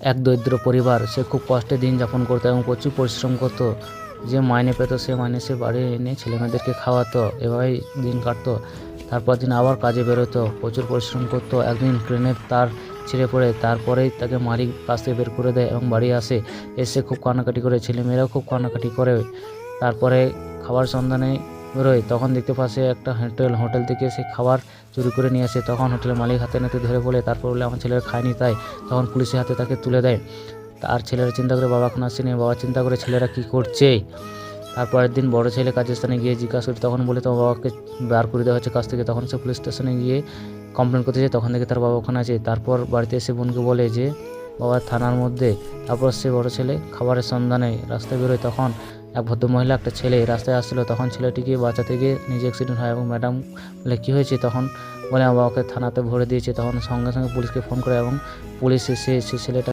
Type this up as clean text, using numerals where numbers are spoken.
এক দরিদ্র পরিবার, সে খুব কষ্টে দিন যাপন করতো এবং প্রচুর পরিশ্রম করতো। যে মাইনে পেতো সে মাইনে সে বাড়ি এনে ছেলেমেয়েদেরকে খাওয়াতো, এভাবেই দিন কাটতো। তারপর দিন আবার কাজে বেরোতো, প্রচুর পরিশ্রম করতো। একদিন ট্রেনের তার ছিঁড়ে পড়ে, তারপরেই তাকে মালিক কাজ থেকে বের করে দেয় এবং বাড়ি আসে। এসে খুব কান্নাকাটি করে, ছেলেমেয়েরাও খুব কান্নাকাটি করে। তারপরে খাবার সন্ধানে বেরোয়, তখন দেখতে পাচ্ছে একটা হোটেল থেকে সে খাবার চুরি করে নিয়ে আসে। তখন হোটেলের মালিক হাতে নাতে ধরে বলে, তারপর বলে আমার ছেলেরা খায়নি তাই। তখন পুলিশের হাতে তাকে তুলে দেয়। আর ছেলেরা চিন্তা করে, বাবা এখন আসেনি, বাবা চিন্তা করে ছেলেরা কী করছে। তারপরের দিন বড় ছেলে কাজের স্থানে গিয়ে জিজ্ঞাসা করে, তখন বলে তোমার বাবাকে বার করে দেওয়া হচ্ছে কাজ থেকে। তখন সে পুলিশ স্টেশনে গিয়ে কমপ্লেন করতে যায়, তখন থেকে তার বাবা ওখানে আছে। তারপর বাড়িতে এসে বোনকে বলে যে বাবা থানার মধ্যে। তারপর সে বড় ছেলে খাবারের সন্ধানে রাস্তায় বেরোয়। তখন এক ভদ্রমহিলা একটা ছেলে রাস্তায় আসছিলো, তখন ছেলেটিকে বাঁচাতে গিয়ে নিজে অ্যাক্সিডেন্ট হয় এবং ম্যাডাম বলে কী হয়েছে, তখন বলে আমার বাবাকে থানাতে ভরে দিয়েছে। তখন সঙ্গে সঙ্গে পুলিশকে ফোন করে এবং পুলিশ এসে সে ছেলেটা